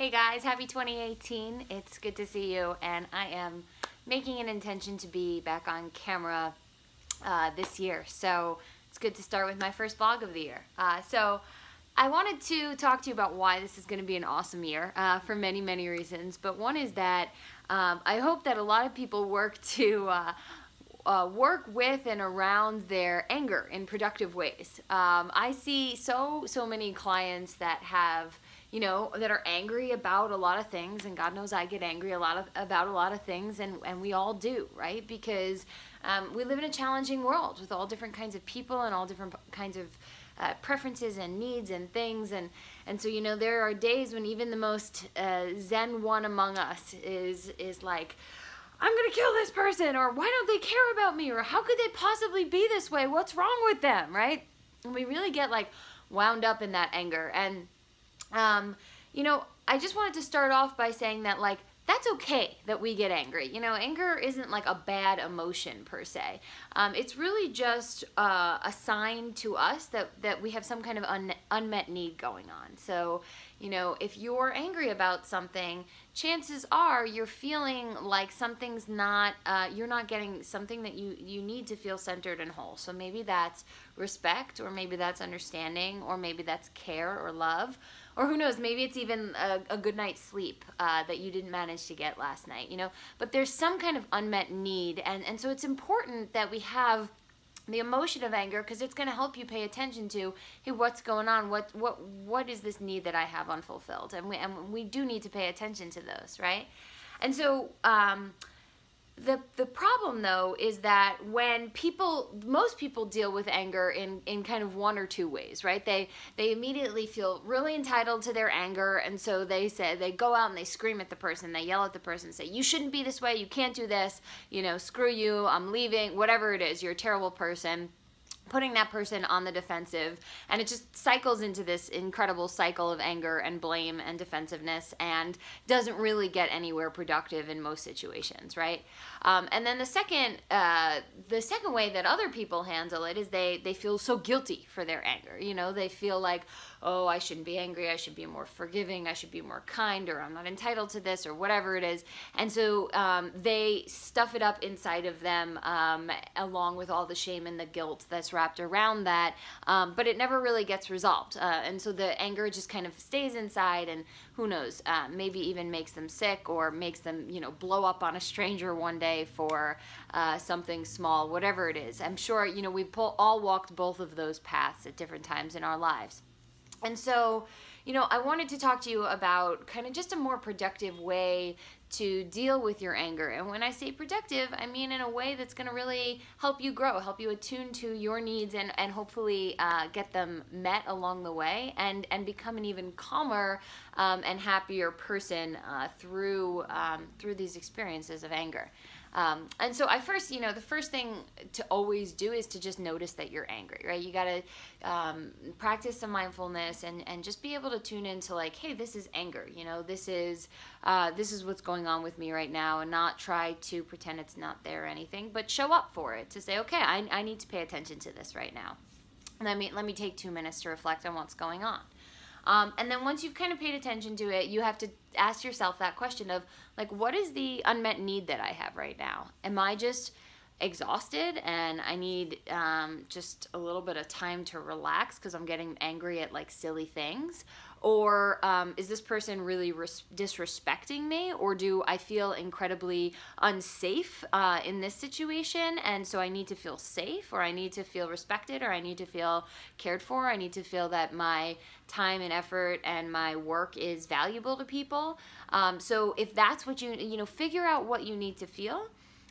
Hey guys, happy 2018. It's good to see you, and I am making an intention to be back on camera this year. So it's good to start with my first vlog of the year. So I wanted to talk to you about why this is going to be an awesome year for many, many reasons. But one is that I hope that a lot of people work to work with and around their anger in productive ways. I see so many clients that have, that are angry about a lot of things, and God knows I get angry about a lot of things, and we all do, right? Because we live in a challenging world with all different kinds of people and all different kinds of preferences and needs and things, and so there are days when even the most zen one among us is like, I'm gonna kill this person, or why don't they care about me, or how could they possibly be this way, what's wrong with them, right? And we really get like wound up in that anger. And I just wanted to start off by saying that, like, that's okay that we get angry. Anger isn't like a bad emotion per se. It's really just a sign to us that we have some kind of unmet need going on. So, if you're angry about something, chances are you're feeling like something's not, you're not getting something that you need to feel centered and whole. So maybe that's respect, or maybe that's understanding, or maybe that's care or love. Or who knows, maybe it's even a good night's sleep that you didn't manage to get last night, But there's some kind of unmet need, and so it's important that we have the emotion of anger, because it's going to help you pay attention to, hey, what's going on? What is this need that I have unfulfilled? And we do need to pay attention to those, right? And so the problem, though, is that when most people deal with anger in kind of one or two ways, right? They immediately feel really entitled to their anger, and so they go out and they scream at the person, they yell at the person, say, you shouldn't be this way, you can't do this, screw you, I'm leaving, whatever it is, you're a terrible person. Putting that person on the defensive, and it just cycles into this incredible cycle of anger and blame and defensiveness, and doesn't really get anywhere productive in most situations, right? And then the second way that other people handle it is they feel so guilty for their anger. They feel like, oh, I shouldn't be angry, I should be more forgiving, I should be more kind, or I'm not entitled to this, or whatever it is. And so they stuff it up inside of them, along with all the shame and the guilt that's wrapped around that, but it never really gets resolved. And so the anger just kind of stays inside, and who knows, maybe even makes them sick, or makes them, blow up on a stranger one day for something small, whatever it is. I'm sure, we've all walked both of those paths at different times in our lives. And so, I wanted to talk to you about kind of just a more productive way to deal with your anger. And when I say productive, I mean in a way that's going to really help you grow, help you attune to your needs, and hopefully get them met along the way, and become an even calmer and happier person through these experiences of anger. And so the first thing to always do is to just notice that you're angry, right? You got to practice some mindfulness and just be able to tune into, like, hey, this is anger, this is what's going on with me right now, and not try to pretend it's not there or anything, but show up for it, to say, okay, I need to pay attention to this right now. Let me take 2 minutes to reflect on what's going on. And then once you've kind of paid attention to it, you have to ask yourself that question of, like, what is the unmet need that I have right now? Am I just exhausted and I need just a little bit of time to relax because I'm getting angry at, like, silly things? Or is this person really disrespecting me? Or do I feel incredibly unsafe in this situation, and so I need to feel safe, or I need to feel respected, or I need to feel cared for, I need to feel that my time and effort and my work is valuable to people? So if that's what figure out what you need to feel,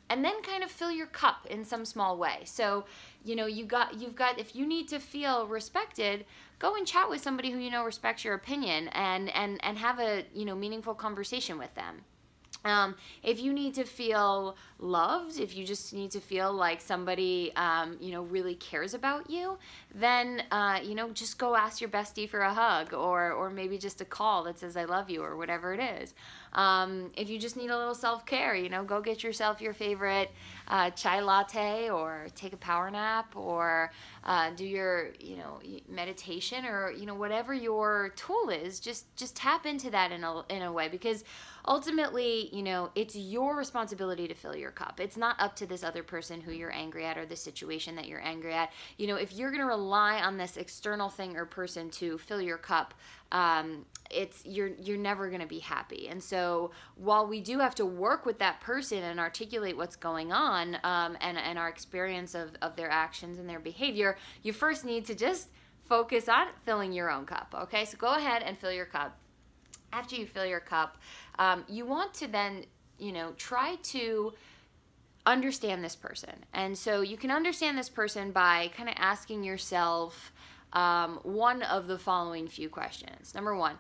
and then kind of fill your cup in some small way. So, you've got, if you need to feel respected, go and chat with somebody who respects your opinion, and have a, meaningful conversation with them. If you need to feel loved, if you just need to feel like somebody, really cares about you, then, just go ask your bestie for a hug, or maybe just a call that says I love you, or whatever it is. If you just need a little self-care, go get yourself your favorite chai latte, or take a power nap, or do your, meditation, or, whatever your tool is, just tap into that in a way, because ultimately, it's your responsibility to fill your cup. It's not up to this other person who you're angry at, or the situation that you're angry at. If you're going to rely on this external thing or person to fill your cup, you're never going to be happy. And so while we do have to work with that person and articulate what's going on, and our experience of their actions and their behavior, you first need to just focus on filling your own cup. Okay, so go ahead and fill your cup. After you fill your cup, you want to then, try to understand this person. And so you can understand this person by kind of asking yourself one of the following few questions. Number one,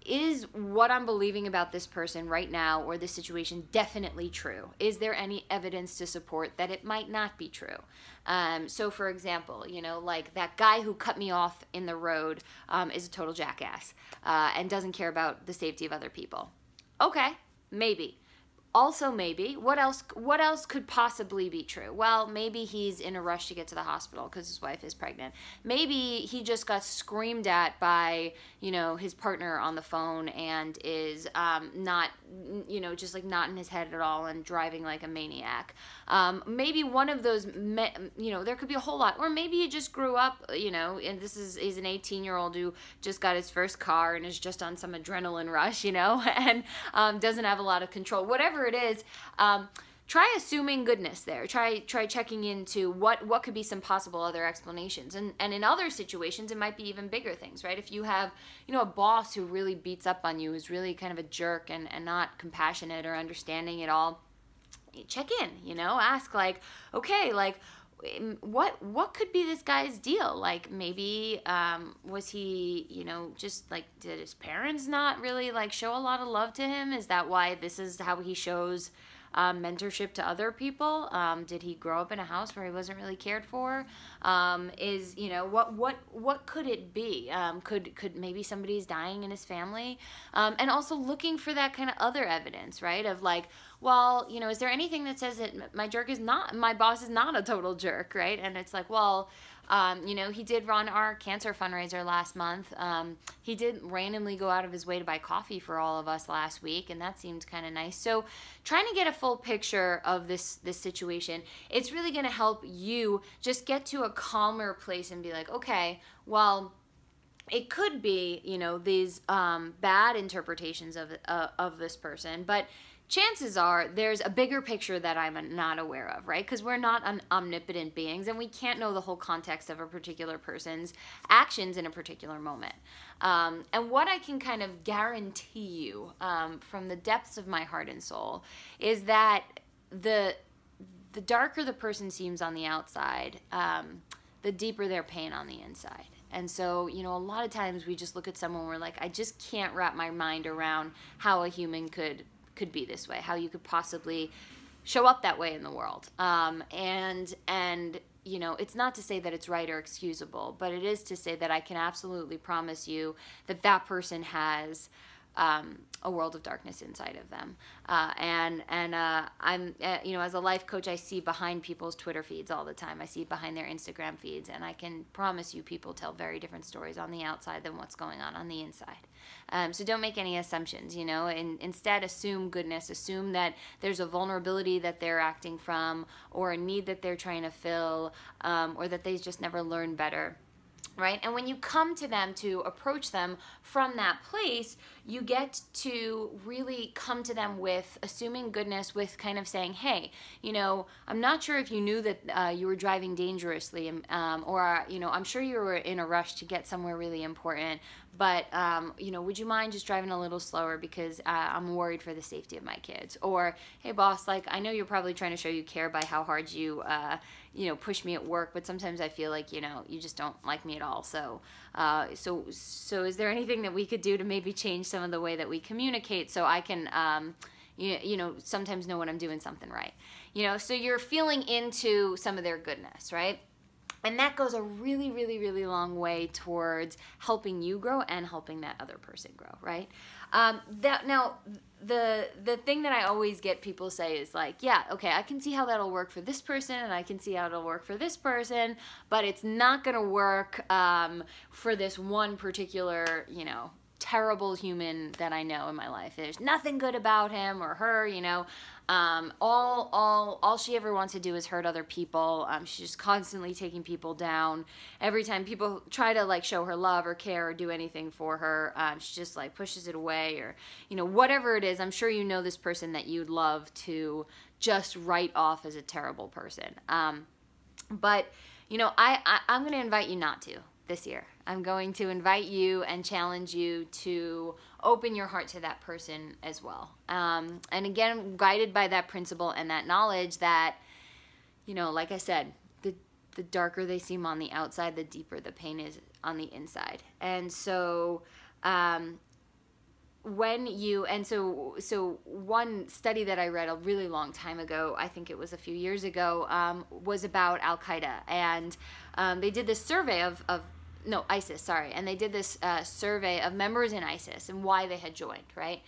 is what I'm believing about this person right now or this situation definitely true? Is there any evidence to support that it might not be true? So for example, like that guy who cut me off in the road is a total jackass and doesn't care about the safety of other people. Okay, maybe. Also, maybe, what else could possibly be true? Well, maybe he's in a rush to get to the hospital because his wife is pregnant. Maybe he just got screamed at by, his partner on the phone and is not, just like not in his head at all and driving like a maniac. Maybe one of those, there could be a whole lot. Or maybe he just grew up, and he's an 18-year-old who just got his first car and is just on some adrenaline rush, and doesn't have a lot of control. Whatever it is, try assuming goodness there. Try checking into what could be some possible other explanations. And in other situations, it might be even bigger things, right? If you have, a boss who really beats up on you, who's really kind of a jerk and not compassionate or understanding at all, check in, ask like, okay, like, what could be this guy's deal? Like maybe was he, just like, did his parents not really like show a lot of love to him? Is that why this is how he shows mentorship to other people? Did he grow up in a house where he wasn't really cared for? What could it be? Could maybe somebody's dying in his family? And also looking for that kind of other evidence, right? Of like, well, is there anything that says that my boss is not a total jerk, right? And it's like, well, he did run our cancer fundraiser last month. He did randomly go out of his way to buy coffee for all of us last week, and that seemed kind of nice. So trying to get a full picture of this situation, it's really going to help you just get to a calmer place and be like, okay, well, it could be, these bad interpretations of this person, but chances are there's a bigger picture that I'm not aware of, right? Because we're not omnipotent beings and we can't know the whole context of a particular person's actions in a particular moment. And what I can kind of guarantee you from the depths of my heart and soul is that the darker the person seems on the outside, the deeper their pain on the inside. And so, a lot of times we just look at someone, we're like, I just can't wrap my mind around how a human could be this way, how you could possibly show up that way in the world. And it's not to say that it's right or excusable, but it is to say that I can absolutely promise you that that person has a world of darkness inside of them. I'm, as a life coach, I see behind people's Twitter feeds all the time. I see behind their Instagram feeds, and I can promise you people tell very different stories on the outside than what's going on the inside. So don't make any assumptions, and instead assume goodness, assume that there's a vulnerability that they're acting from, or a need that they're trying to fill, or that they just never learned better. Right? And when you come to them to approach them from that place, you get to really come to them with assuming goodness, with kind of saying, hey, I'm not sure if you knew that you were driving dangerously, or, I'm sure you were in a rush to get somewhere really important, but, would you mind just driving a little slower because I'm worried for the safety of my kids? Or, hey, boss, like, I know you're probably trying to show you care by how hard you, push me at work, but sometimes I feel like, you just don't like me at all. So is there anything that we could do to maybe change some of the way that we communicate so I can, you know, sometimes know when I'm doing something right. You know, so you're feeling into some of their goodness, right? And that goes a really, really, really long way towards helping you grow and helping that other person grow, right? Now, the thing that I always get people say is like, yeah, okay, I can see how that'll work for this person, and I can see how it'll work for this person, but it's not going to work for this one particular, you know, terrible human that I know in my life. There's nothing good about him or her, you know. All she ever wants to do is hurt other people. She's just constantly taking people down. Every time people try to like show her love or care or do anything for her, she just like pushes it away, or, you know, whatever it is. I'm sure you know this person that you'd love to just write off as a terrible person. But, you know, I'm going to invite you not to this year. I'm going to invite you and challenge you to open your heart to that person as well. And again, guided by that principle and that knowledge that, you know, like I said, the darker they seem on the outside, the deeper the pain is on the inside. And so, so one study that I read a really long time ago, I think it was a few years ago, was about Al-Qaeda. And they did this survey of ISIS, sorry. And they did this survey of members in ISIS and why they had joined, right?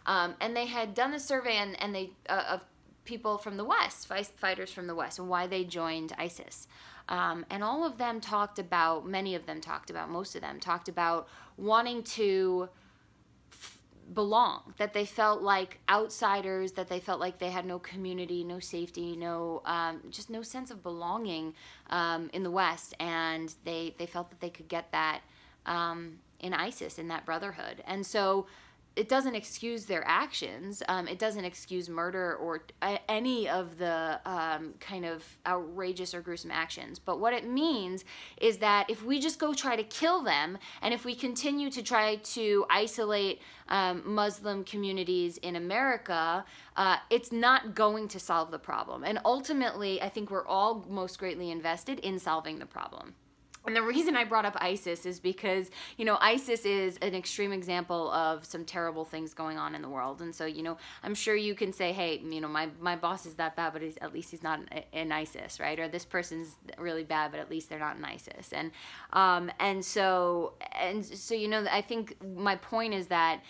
And they had done the survey and they of people from the West, fighters from the West, and why they joined ISIS. And all of them talked about, most of them talked about wanting to belong, that they felt like outsiders, that they felt like they had no community, no safety, just no sense of belonging in the West, and they felt that they could get that in ISIS, in that brotherhood. And so it doesn't excuse their actions. It doesn't excuse murder or any of the kind of outrageous or gruesome actions. But what it means is that if we just go try to kill them, and if we continue to try to isolate Muslim communities in America, it's not going to solve the problem. And ultimately, I think we're all most greatly invested in solving the problem. And the reason I brought up ISIS is because, you know, ISIS is an extreme example of some terrible things going on in the world. And so, you know, I'm sure you can say, hey, you know, my boss is that bad, but at least he's not in ISIS, right? Or this person's really bad, but at least they're not in ISIS. And so, you know, I think my point is that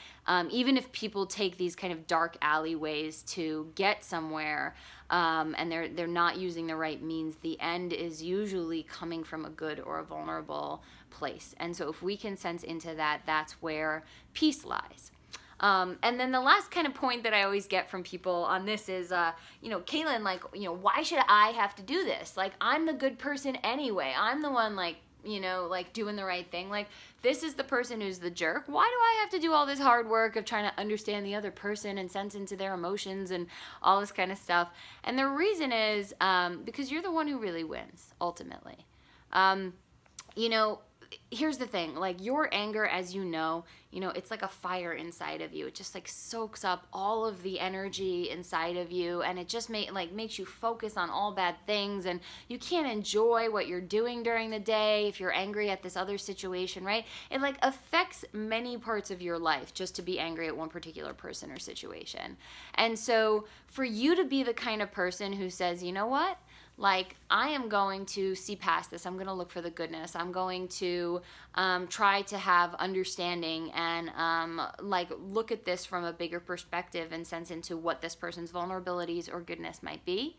even if people take these kind of dark alleyways to get somewhere, and they're not using the right means, the end is usually coming from a good or a vulnerable place. And so if we can sense into that, that's where peace lies. And then the last kind of point that I always get from people on this is, you know, Caitlin, like, you know, why should I have to do this? Like, I'm the good person anyway. I'm the one, like, you know, like doing the right thing. Like, this is the person who's the jerk. Why do I have to do all this hard work of trying to understand the other person and sense into their emotions and all this kind of stuff? And the reason is because you're the one who really wins, ultimately. You know, here's the thing, like your anger, as you know, it's like a fire inside of you. It just like soaks up all of the energy inside of you, and it just makes you focus on all bad things, and you can't enjoy what you're doing during the day if you're angry at this other situation, right? It like affects many parts of your life just to be angry at one particular person or situation. And so for you to be the kind of person who says, you know what? Like, I am going to see past this. I'm going to look for the goodness. I'm going to try to have understanding and like look at this from a bigger perspective and sense into what this person's vulnerabilities or goodness might be.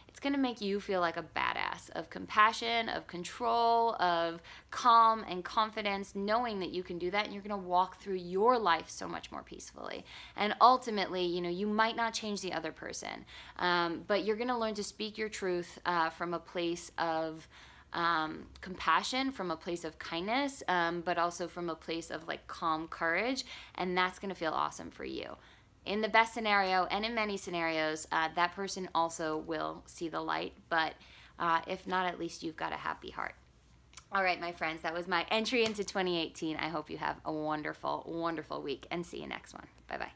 It's going to make you feel like a badass of compassion, of control, of calm and confidence, knowing that you can do that, and you're going to walk through your life so much more peacefully. And ultimately, you might not change the other person, but you're going to learn to speak your truth from a place of compassion, from a place of kindness, but also from a place of like calm courage, and that's going to feel awesome for you. In the best scenario, and in many scenarios, that person also will see the light, but if not, at least you've got a happy heart. All right, my friends, that was my entry into 2018. I hope you have a wonderful, wonderful week, and see you next one. Bye-bye.